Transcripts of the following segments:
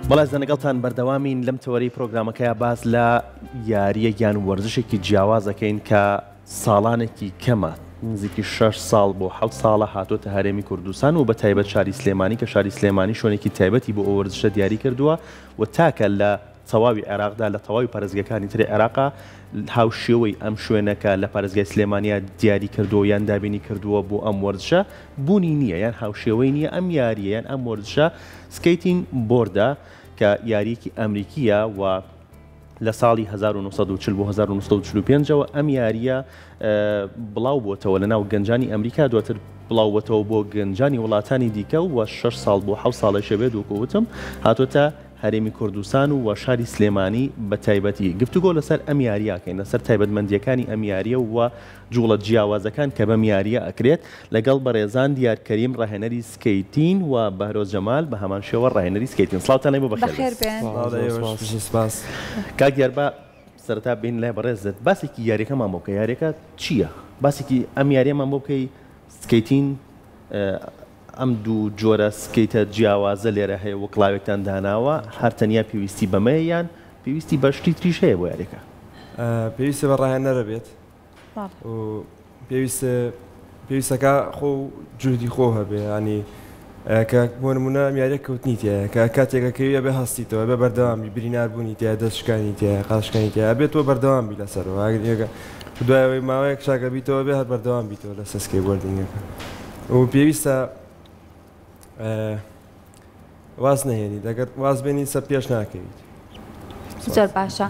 بەڵێ زەنەگەڵتان بەردەوامین لەم تەوەری پرۆگرامەکەیە باز لە یاریە یان وەرزشێکی جیاوازەکەین کە ساڵانێکی کەمە نزیکی 6 ساڵ بۆ 7 ساڵە هاتۆتە هەرێمی کوردستان و بە تایبەت شاری سلێمانی کە شاری سلێمانی شوێنێکی تایبەتی بۆ ئەو وەرزشە دیاری کردووە و تاکە لە تەواوی عێراقدا لە تەواوی پارێزگاکانی تری عێراقا هاوشێوەی ئەم شوێنەکە لە پارێزگای سلێمانیا دیاری کردووە یان دابینی کردووە بۆ ئەم وەرزشە بوونی نییە یان هاوشێوەی نییە ئەم یاریە یان ئەم وەرزشە سکەیتین بۆردە کە یاریەکی ئەمریکیە و لە ساڵی 1940 بۆ 1945ەوە ئەم یاریە بڵاو بووتەوە لە ناو گەنجانی ئەمریکا دواتر بڵاوبووتەوە بۆ گەنجانی وڵاتانی دیکە و 6 ساڵ بۆ 7 ساڵە شەبێت وەکوتم هاتۆتە هەرێمی کوردستان و شاری سلێمانی بە تایبەتی گفتوگۆ لەسەر ئەم یاریاکەین لەسەر تایبەتمەندیەکانی ئەم یاریە و جوڵە جیاوازەکان کە بەم یاریە ئەکرێت لەگەڵ بەڕێزان دیارکەریم ڕاهێنەری سکەیتین و بەهرۆز جەمال بە هەمان شێوە ڕاهێنەری سکەیتین سڵاوتان لێ بەخێر سپاس کاک دیاربە سەرەتا بین لای بەڕێزت باسێکی یاریەکەمان بۆ بکە یاریەکە چییە؟ باسێکی ئەم یاریەمان بۆ بکەی سکەیتین ئەم دوو جۆرە سکەیتە جیاوازە لێرە هەیە و کڵاوێکتان داناوە هەر تەنیا پێویستی بەمەیە یان پێویستی بە شتی تریش هەیە بۆ یاریەکە؟ پێویستە بە ڕاهێنەرە بێت و پێویستەکە خۆ جوودی خۆ هەبێ ینی کە بۆ نمونە یاریە کەوتنی تایە کە کاتێکەکەویە بێ هەستیتەوە بێ بەردەوامی بریناربوونی تایە دەستشکانی تایە قاشکانی تایە بێت تۆ بەردەوامی لەسەرەوە ئەگەر دوایەوەی ماوەیەک شاکە بیتەوە بێ هەر بەردەوام بیتەوە لە سەسکەی بوردنگەکە و پێویستە واز نهێنی دەگەر واز بێنی سەر پێش ناکەویت زۆر باشە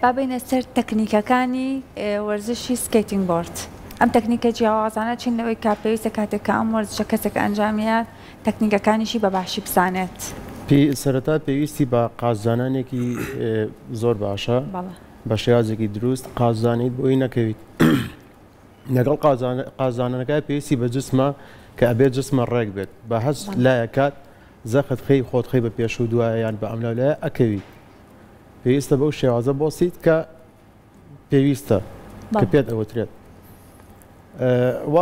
با بینە سەر تەکنیکەکانی وەرزشی سکەیتینگ بۆرد ئەم تەکنیکە جیاوازانە چین لەوەی کا پێویستە کاتێککە ئەم وەرزشە کەسێک ئەنجامیە تەکنیکەکانیشی بە باشی بزانێت سەرەتا پێویستی بە قازانانێکی زۆر باشە بە شێوازێکی دروست قازانیت بۆی نەکەویت لەگەڵ قازانەکە پێویستی بە جسمە کە ئەبێت جسمە ڕێک بێت بە هەست لایەکات زەخت خەی خۆت خەی بە پێش و دوایە یان بە ئەملایە ئەکەویت پێویستە بەو شێوازە بۆسیت کە پێویستە کە پێت ئەوترێت و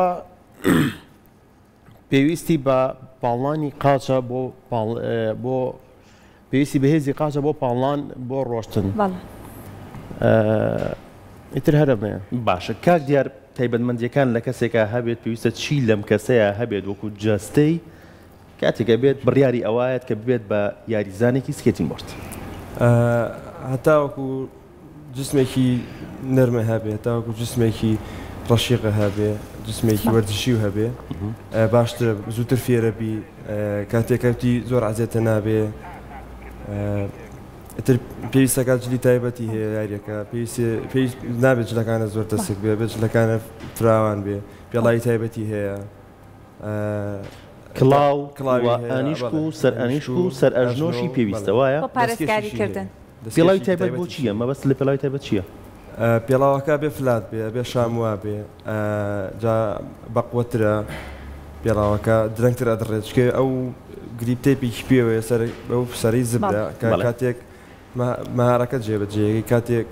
پێویستی بە پاڵانی قاچە بۆ پێویستی بەهێزی قاچە بۆ پاڵان بۆ ڕۆشتن ئیتر هەرەبێ باشە کاک دیار تایبەتمەندیەکان لە کەسێکە هەبێت پێویستە چی لەم کەسەیە هەبێت وەکو جەستەی کاتێکە بێت بڕیاری ئەوایەت کە بێت بە یاریزانێکی سکەیتینگ بۆرد هەتا وەکو جسمێکی نەرمە هەبێت تا وەکو جسمێکی ڕەشیقە هەبێ جسمێکی وەرزشی و هەبێ باشتر زووتر فێرەبی کاتێکەوتی زۆر عەزیێتە نابێ ئەتر پێویستەکە جلی تایبەتی هەیە یاریەکە پێویست نابێت جلەکانە زۆر دەسک بێ بێت جلەکانە فراوان بێ پێڵاوی تایبەتی هەیە کڵاو ئەنیشک و سەر ئەنیشک و سەر ئەژنۆشی پێویستە وایە پارێزگاریکردن پێڵاوی تایبەت بۆ چییە مەبەست لە پێڵاوی تایبەت چییە؟ پێڵاوەکە بێ فلات بێ شاموا بێ جا بەقوەترە پێڵاوەکە درەنگتر ئەدڕێت چکە ئەو گریپتێپێکی پێوەیە بەو سەری زبرە کە کاتێک مەهارەکە جێبەجێەکەی کاتێک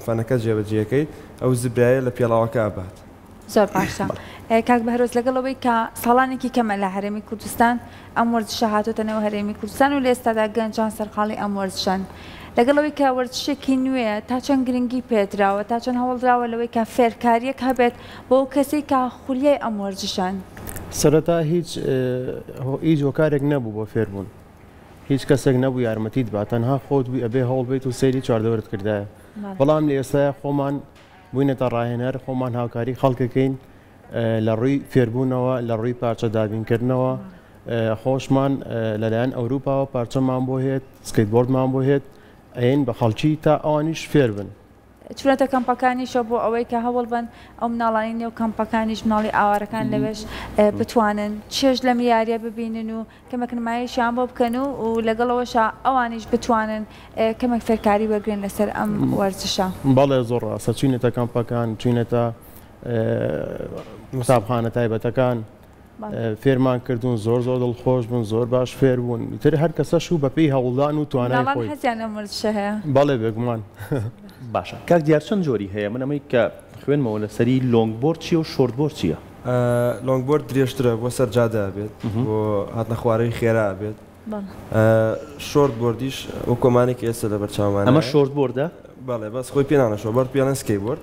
فەنەکە جێبەجێەکەی ئەو زبرایە لە پێڵاوەکە ئابات زۆر باشە کاک بەهرۆز لەگەڵەوەی کە ساڵانێکی کەمە لە هەرێمی کوردستان ئەم وەرزشە هاتۆتە نێو هەرێمی کوردستان و لە ئێستادا گەنجان سەرقاڵی ئەم وەرزشەن لەگەڵەوەی کە وەرزشێکی نوێ تا چەند گرنگی پێدراوە تا چەند هەوڵدراوە لەوەی کە فێرکاریەک هەبێت بۆ کەسێک کە خولیای ئەم وەرزشەن سەرەتا هیچ هۆکارێک نەبوو بۆ فێربوون هیچ کەسێک نەبوو یارمەتیت بە تەنها خۆت بووی ئەبێ هەوڵ بێت و سەیری چواردەوەرت کردایە بەڵام لە ئێستاە خۆمان بووینەتە ڕاهێنەر خۆمان هاوکاری خەڵکەکەین لە ڕووی فێربوونەوە لە ڕووی پارچە دابینکردنەوە خۆشمان لەلایەن ئەوروپاوە پارچەمان بۆ هێت سکەیتبۆردمان بۆ هێت ئەین بە خەڵکی تا ئەوانیش فێر بن چونەتە کەمپەکانیشە بۆ ئەوەی کە هەوڵ بن ئەو مناڵانی نێو کەمپەکانیش مناڵی ئاوارەکان لەوێش بتوانن چێژ لە میاریە ببینن و کەمێک نمایشیان بۆ بکەن و لەگەڵەوەشە ئەوانیش بتوانن کەمێک فێرکاری وەرگێن لەسەر ئەم وەرزشە بەڵێ زۆر ڕاستە چوینەتە کەمپەکان چوینەتە قوتابخانە تایبەتەکان فێرمان کردوون زۆر دڵخۆش بوون زۆر باش فێر بوون تر هەر کەسەش و بەپێی هەوڵدان و توانای خۆی بەڵێ بێگومان باشە کاک دیار چەند جۆری هەیە من ئەمەی کە خوێنمەوە لەسەری لۆنگبۆرد چییە و شۆرتبۆرد چییە؟ لۆنگبۆرد درێژترە بۆ سەرجادا بێت بۆ هاتنە خوارەی خێرا بێت شۆرت بۆردیش ئەو کۆمانێک ئێستا لە بەرچاومانە ئەمە شۆرت بۆردە بەڵێ بەس خۆی پێناە شۆبەر پیانە سکەی بۆرد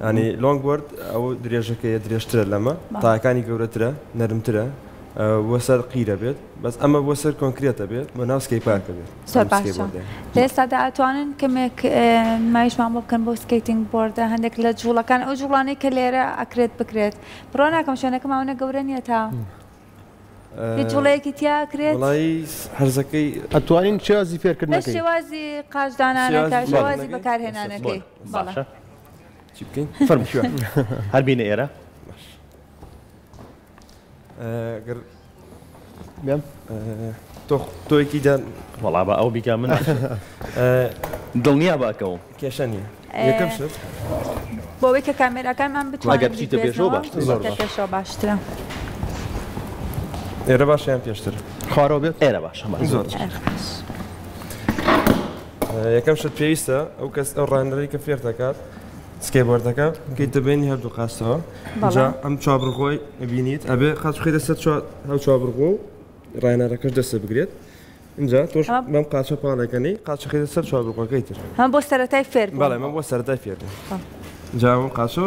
ینی لۆنگ بۆرد ئەو درێژەکەیە درێژترە لەمە تاەکانی گەورەترە نەرمترە بۆ سەر قیرە بێت بەس ئەمە بۆ سەر کۆنکرێتە بێت بۆ ناو سکەی پارکە بێت لێستادا ئەتوانن کەمێک مایشمان بۆ بکەن بۆ سکەیتینگ بۆردە هەندێک لە جوڵەکان ئەو جوڵانەی کە لێرە ئەکرێت بکرێت بڕۆ ناکەم شوێنەکە ماونە گەورە نیە تا جوڵەیەکی تیا کرێت هەرزەکەی ئەتوانین شێوازی فێرکردنەکەی شێوازی قاشدانانەکە شێوازی بەکارهێنانەکەی چی بکەین فەرمووە هەر بینە ئێرە بێم تۆیکی دان وەڵا بە ئەو بیکە من دڵنیا باکەەوە کێشە نیە یەکەم شت بۆەوەی کە کامێراکانمان ئەگەر بچیتە پێشەوە پێشەوە باشترە ئێرە باشیان پێشتر خوارەوە بێت ئێرە باشە زۆر یەکەم شت پێویستە ئەو کەس ئەو ڕانەری کە فێر دەکات سکێبۆردەکە بکەیتە بینی هەردوو قاستەوە جا ئەم چابڕخۆی ببینیت ئەبێ قاچ بخەیتە سەر هەو چابڕخۆ و ڕایەنەرەکەش دەستە بگرێت اینجا تۆش بەم قاچە پاڵەکەنی قاچ خەیتە سەر چابڕخۆکەی تر هەم بۆ سەرەتای فێر بەڵێ من بۆ سەرەتای فێر جا ئەم قاچە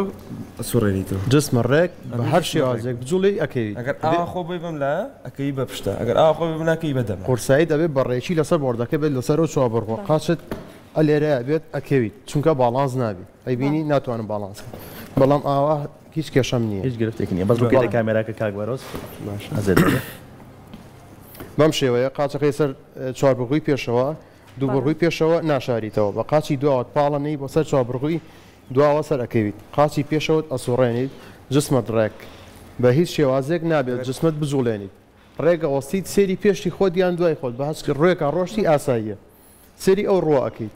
سوڕێنیتەوە جسمە ڕێک بە هەر شێوازێک بجوڵی ئەکەویت ئەگەر ئاوا خۆ بی بم لە ئەکەی بە پشتە ئەگەر ئاوا خۆ بم ناکەی بەدەم قورسایی دەبێت بەڕێکی لەسەر بۆردەکە بێت لەسەر و چوابڕخۆ قاچت ئەلێرە بێت ئەکەویت چونکە باڵانس نابێت ئەیبینی ناتوانم باڵانس بەڵام ئاوا هیچ کێشەم نییە هیچ گرفتێک نییە بەس بکە کامێراکە کاگوەرۆز بەم شێوەیە قاچەکەی سەر چواربڕخۆی پێشەوە دوو بڕخۆی پێشەوە ناشاریتەوە بە قاچی دواوت پاڵەنەی بۆ سەر چواربڕخۆی دواوە سەر ئەکەویت قاچی پێشەوت ئەسوڕێنیت جسمت ڕێک بە هیچ شێوازێک نابێت جسمت بجوڵێنیت ڕێگە ئۆستیت سێری پێشتی خۆت یان دوای خۆت بە هەچ ڕێکە ڕۆشتی ئاساییە سێری ئەو ڕۆ ئەکەیت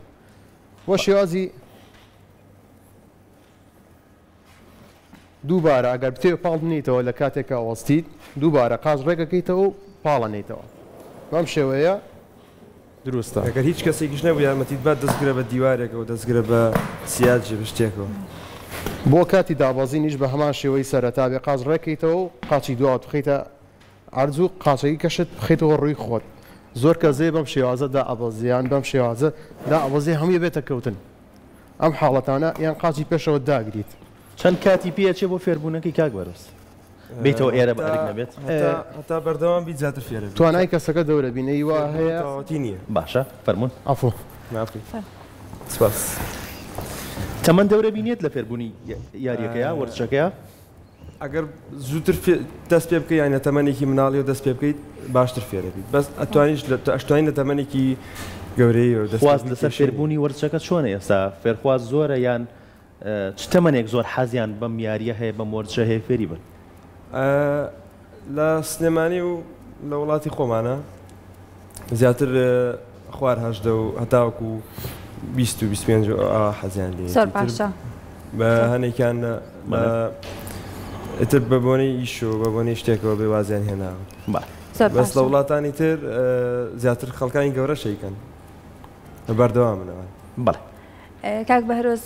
بۆ شێوازی دووبارە ئەگەر بتێ پاڵ بنیتەوە لە کاتێکە ئۆستیت دووبارە قاچ ڕێگەکەیتەوە و پاڵەنیتەوە بەم شێوەیە دروستە ئەگەر هیچ کەسێکیش نەبوو یارمەتیت با دەستگرە بە دیوارێکەوە دەستگرە بە سیاجی بشتێکەوە بۆ کاتی دابازینیش بە هەمان شێوەی سەرەتا بێ قاچ ڕێکیتەوە و قاچی دوات بخەیتە ئارزوو قاچەکەی کەشت بخەیتەوە ڕووی خۆت زۆر کەزێ بەم شێوازە دا ئەبەزیان بەم شێوازە دا ئەبەزی هەمووی بێتە کەوتن ئەم حاڵەتانە یان قاچی پێشەوە داگریت چەند کاتی پێچێ بۆ فێربوونەکەی کاگوەرۆز بیتەوە ئێرە بەرگ نەبێت هەتا بەردەوام بیت زیاتر فێرە توانای کەسەکە دەورە بینەی وا هەیە نییە باشە فەرمونون ئەفۆ سپاس چەمەند دەورە بینێت لە فێربوونی یاریەکەیە وەرزشەکەیە ئەگەر زووتر دەست پێ بکەی یانە تەمەنێکی مناڵی و دەست پێ بکەیت باشتر فێرە بیت بەس ئەتوانیش ئەشتوانی لە تەمەنێکی گەورەی و دەستخواست لەسەر فێربوونی وەرزشەکە چۆنە ئێستا فێرخواست زۆرە یان چ تەمەنێک زۆر حەزیان بەم یاریە هەیە بەم وەرزشە هەیە فێری بن لە سنێمانی و لە وڵاتی خۆمانە زیاتر خوار هەشدە و هەتاوەکو 20 و 25 حەزیان لێ زۆر باشە بە هەنێکیان ئتر بە بۆنەی ئیش و بە بۆنەی شتێکەوە بێ وازیان هێناوە بەس لە وڵاتانی تر زیاتر خەڵکانی گەورە شەیکەن لە بەردەوام منەوە بەڵێ کاک بەهرۆز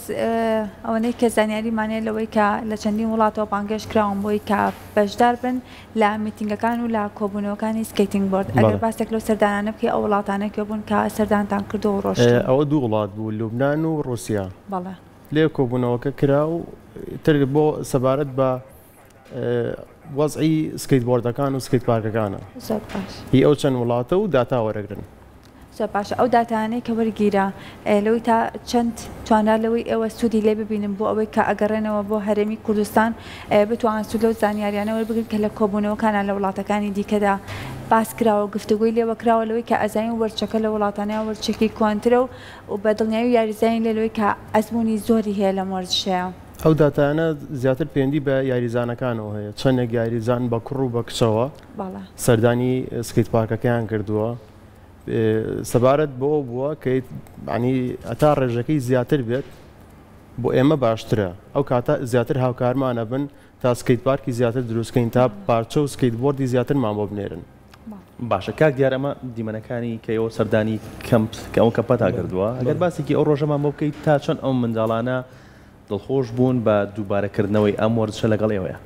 ئەوەنەی کە زانیاریمانێت لەوەی کە لە چەندین وڵاتەوە بانگەش کراون بۆی کە بەشدار بن لە میتینگەکان و لە کۆبوونەوەکانی سکەیتینگ بۆرد ئەگەر باسێک لەو سەردانانە بکە ئەو وڵاتانێکە بوون کە سەردانتان کردو و ڕۆژ ئەوە دوو وڵات بوو لوبنان و ڕوسیا بەڵێ لێ کۆبوونەوەکە کرا و تر بۆ سەبارەت بە وەزعی سکەیت بۆردەکان و سکەیت پارکەکانە زۆر باش هی ئەو چەند وڵاتە و داتا وەرەگرن زۆر باشە ئەو داتانەی کە وەرگیرە لەوەی تا چەند توانرا لەوەی ئێوە سوودی لێ ببینم بۆ ئەوەی کە ئەگەڕێنەوە بۆ هەرێمی کوردستان بتوان سوود لەو زانیاریانەوە بگرن کە لە کۆبوونەوەکانە لە وڵاتەکانی دیکەدا باس کراوە گفتوگوی لێوە کراوە لەوەی کە ئەزانین وەرچەکە لە وڵاتانەیە وەرچێکی کوانترە و بە دڵنیایی و یاریزانی لێلەوەی کە ئەزمموی زۆری هەیە لە وەرزشەیە ئەو داتانە زیاتر پەیوەندی بە یاریزانەکانەوە هەیە چەندێک یاریزان بە کوڕ و بە کچەوە سەردانی سکەیت پارکەکەیان کردووە سەبارەت بۆ بووە کە ینی ئەتا ڕێژەکەی زیاتر بێت بۆ ئێمە باشترە ئەو کاتە زیاتر هاوکارمانە بن تا سکەیت پارکی زیاتر دروستکەین تا پارچە و سکەیت بۆردی زیاترمان بۆ بنێرن باشە کاک دیارە ئەمە دیمەنەکانی کە ئەوە سەردانی کەمپ کە ئەو کەپەتا کردووە ئەگەر باسێکی ئەو ڕۆژەمان بۆ بکەیت تا چەند ئەو منداڵانە دڵخۆش بوون بە دووبارەکردنەوەی ئەم وەرزشە لەگەڵ ئێوەیە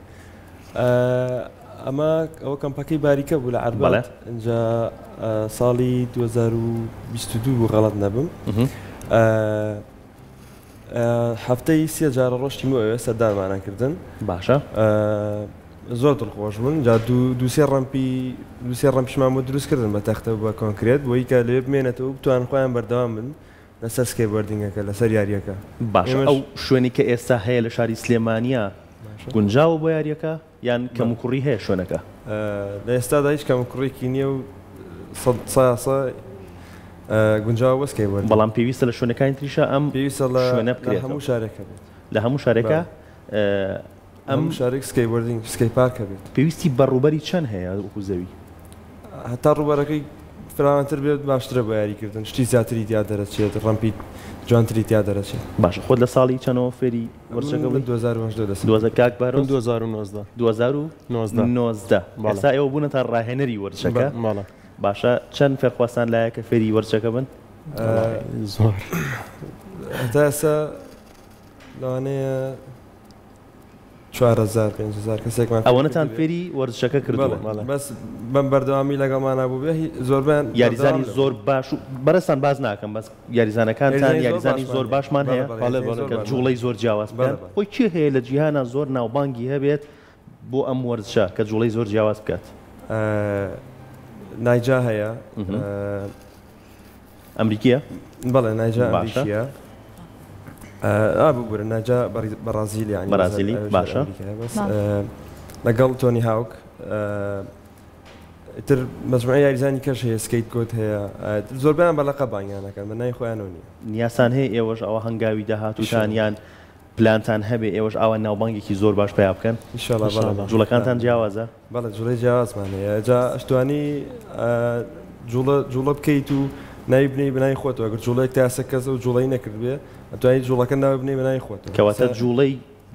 ئەمە ئەوە کەمپەکەی باریکە بوو لە عەربەت اینجا ساڵی 2022 بوو غەڵەت نەبم هەفتەی 3 جارە ڕۆشتی ئێوە سەردانمانەکردن باشە زۆر دڵخۆش بوون جا دووسێ ڕەمپیشمان بۆ دروستکردن بە تەختە بە کۆنکرێت بۆی کە لێ بمێنێتەوە بتوان خۆیان بەردەوام بن لەسەر سکەیبۆردینگەکە لەسەر یاریەکە باشە ئەو شوێنی کە ئێستا هەیە لە شاری سلێمانیە گونجاوە بۆ یاریەکە یان کەم و کوڕی هەیە شوێنەکە لە ئێستادا هیچ کەم و کوڕێکی نییە و گونجاو وەسکەی بۆ بەڵام پێویستە لە شوێنەکانی تریشە ئەم پێویستە شوێنە بکرێت هەموو شارێکە بێت لە هەموو شارێکە ئەم شارێک سکەیبۆردینگ سکەی پارکە بێت پێویستی بەڕوبەری چەند هەیە وەکو زەوی هەتا ڕوبەرەکەی فراوانتر بێت باشترە بە یاریکردن شتی زیاتری تیا دەرەچێت ڕەمپی جوانتری تیا دەرەچێت باشە خۆت لە ساڵی چەندەوە فێری وەرچەکە 2019 کاک بارۆز 2019 ئێستا ئێوە بوونە تا ڕاهێنەری وەرچەکە باشە چەند فێرخواستان لایەکە فێری وەرچەکە بن زۆر هەتا ئێستا لەوانەیە 4,000-5,000 کەسێکمان ئەوەنەتان فێری وەرزشەکە کردووە بەس بەم بەردەوامی لەگەڵمانە بوو بێ زۆربیان یاریزانی زۆر باش و بەرەستان باز ناکەم بەس یاریزانەکانتان یاریزانی زۆر باشمان هەیە کە جوڵەی زۆر جیاواز بکەن خۆی چی هەیە لە جیهانە زۆر ناوبانگی هەبێت بۆ ئەم وەرزشە کە جوڵەی زۆر جیاواز بکات نایجا هەیە ئەمریکیە بەڵێ نایجا ئەمریکیە ببوورە ناجا بەرازیلی بەرازیلی باشە لەگەڵ تۆنی هاوک تر مەجموعە یاریزانی کەش هەیە سکەیت کۆت هەیە زۆربیان بە لەقەب بانگیانەکەن بە نای خۆیانەوە نییە نیاسان هەیە ئێوەش ئەوە هەنگاوی داهاتوتان یان پلانتان هەبێ ئێوەش ئەوە ناوبانگێکی زۆر باش پیا بکەن جوڵەکانتان جیاوازە بەڵێ جوڵەی جیاوازمان هەیە جا ئەشتوانی جوڵە بکەیت و ناوی بنەی بنای خۆتەوە ئەگەر جوڵەیەک تاسە کەس و جوڵەی نەکرد بێ ئەتوانیت جوڵەکە ناوی بنەی بنای خۆتەوە کەواتە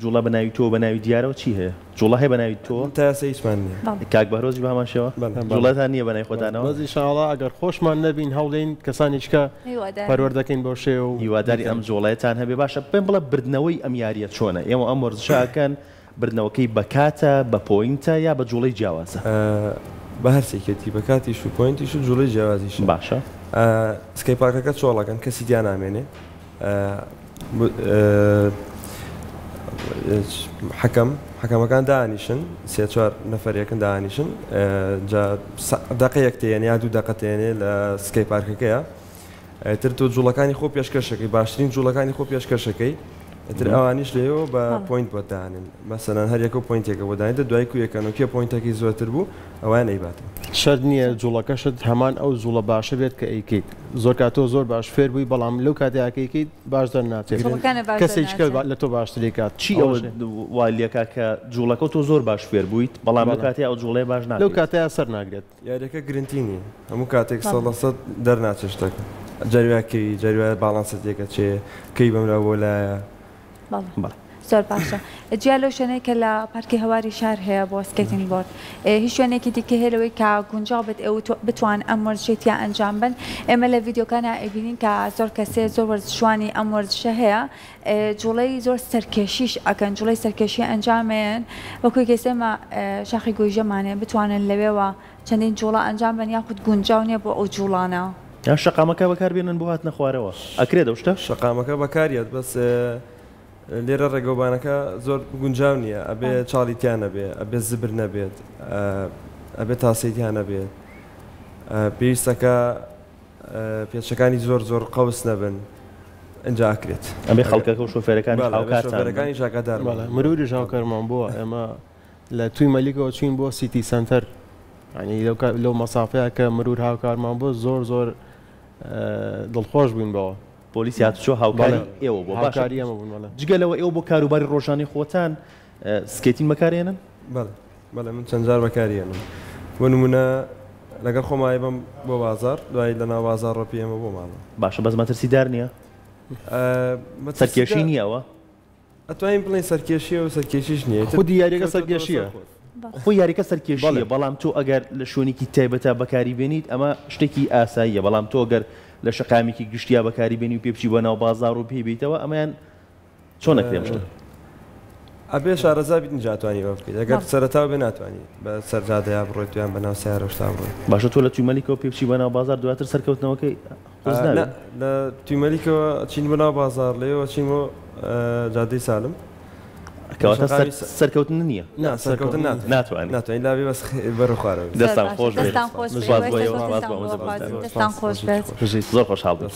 جوڵە بەناوی تۆ بەناوی دیارەوە چی هەیە جوڵە هەیە بەناوی تۆ تاسە هیچمان نییە کاک بەهرۆزی بە هەمانشەوە جوڵەتان نییە بەناوی خۆتانەوە بەس ئینشاءڵڵا ئەگەر خۆشمان نەبین هەوڵێن کەسانیشکە پەروەردەکەین بۆ شێ و هیواداری ئەم جوڵەیەتان هەبێ باشە پێم بڵێ بردنەوەی ئەم یاریە چۆنە ئێوە ئەم وەرزشەکەن بردنەوەکەی بە کاتە بە پۆینتە یا بە جوڵەی جیاوازە بە هەرسێکێتی بە کاتیش و پۆینتیش و جوڵەی جیاوازیش باشە سکەی پارکەکە چۆڵەکەن کەسی دیان نامێنێ حەکەمەکان دانیشن 3-4 نەفەرێکن دانیشن دەقەیەک تێنێ یا 2 دەقە تێنێ لە سکەی پارکەکەیە تر تۆ جوڵەکانی خۆ پێشکەشەکەی باشترین جوڵەکانی خۆ پێشکەشەکەی تر ئەوانیش لێەوە بە پۆینت بۆ دانن مەسەلەن هەر یەکە پۆینتێکە بۆ دانیتە دوای کویەکەن و کێ پۆینتێکی زۆرتر بوو ئەوان ئەیباتن شەرت نییە جوڵەکەشت هەمان ئەو جوڵە باشە بێت کە ئەیکەیت زۆر کاتۆ زۆر باش فێر بووی بەڵام لەو کاتێکیت باش دەرناچێت کەسێککە لە تۆ باشتری کات چی ئەوە والیەکە کە جوڵەکە تۆ زۆر باش فێر بوویت بەڵام لە کاتێ ئەو جوڵەی باش ناکەیت لەو کاتەیە سەر ناگرێت یاریەکە گرنتی نیە هەموو کاتێک 100% دەرناچێت شتەکە جاریواکەی جاریوای باڵانسەتێکە چێ کەی بەمرا بۆ لایە زۆر باشە جیا لەو شوێنەیە کە لە پارکی هەواری شار هەیە بۆ سکەیتینگ بۆرد هیچ شوێنێکی دیکە هێلەوەی کە گونجاو بێت ئێوە بتوان ئەم وەرزشێتیا ئەنجام بن ئێمە لە ڤیدیۆکانە ئەبینین کە زۆر کەسێ زۆر وەرزشوانی ئەم وەرزشە هەیە جوڵەی زۆر سەرکێشیش ئەکەن جوڵەی سەرکێشی ئەنجامێن وەکوی کەسێمە شاخی گۆیژەمانێ بتوانن لەوێەوە چەندین جوڵە ئەنجام بن یاخود گونجاو نییە بۆ ئەو جوڵانە شەقامەکە بەکاربێنن بۆ هاتنە خوارەوە ئەکرێت دەشتە شەقامەکە بەکاریێت بەس لێرە ڕێگەوبانەکە زۆر گونجاو نییە ئەبێ چاڵیتیان نەبێت ئەبێ زبر نەبێت ئەبێ تاسەیتیان نەبێت پێویستەکە پێچەکانی زۆر قەوس نەبن ئەنجا ئەکرێت ئەبێ خەڵکەکە و شۆفێرەکانی شۆفێرەکانی ژاکەدار مروری ژاوکەرمان بووە ئێمە لە توی مەلیکەوە چوین بۆ سیتی سنتەر ینی لەو مەسافەیە کە مرور هاوکارمان بۆ زۆر دڵخۆش بووین بەوە پۆلیس هاتوچۆ هاوکاری ئێوە بۆ هاوکاری ئەمە بوون جگەلەوە ئێوە بۆ کاروباری ڕۆژانی خۆتان سکەیتین بەکارێنن بەڵێ من چەند جار بەکارێنم بۆ نمونە لەگەڵ خۆمای بم بۆ بازار دوای لە ناو بازار ڕۆپی ئێمە بۆ ماڵە باشە بەس مەترسیدار نییە سەرکێشی نییەوە ئەتوانین بڵێن سەرکێشیە و سەرکێشیش نییە خودی یاریەکە سەرکێشیە خۆی یاریکە سەرکێشیە بەڵام تۆ ئەگەر لە شوێنێکی تایبەتە بەکاری بێنیت ئەمە شتێکی ئاساییە بەڵام تۆ گەر لە شقامێکی گشتیا بەکاری بێنی و پێ بچی بە ناو بازار و پێ بیتەوە ئەمەیان چۆن نەکرێم شت ئەبێ شارەزابیت نجاتوانی ئەوە بکەیت ئەگەر سەرەتاوە بێ ناتوانانی بە سەرجادەیە بڕۆیت تویان بەناو سیارە شتا بڕۆیت باشە تۆ لە تویمەلیکەوە پێ بچی بەناو بازار دواتر سەرکەوتنەوەکەی لە تویمەلیکەوە چین بەناو بازار لێەوە چینەوە جادەی سالم کەواتە سەرکەوتن نییە سەرکەوتن ناتوانانی ناتوانین لاوی بەس بەرە خوارەوە دەستان خۆش دەستان خۆش بێت بێت دەستان خۆش بێت زۆر خۆشحاڵ بێت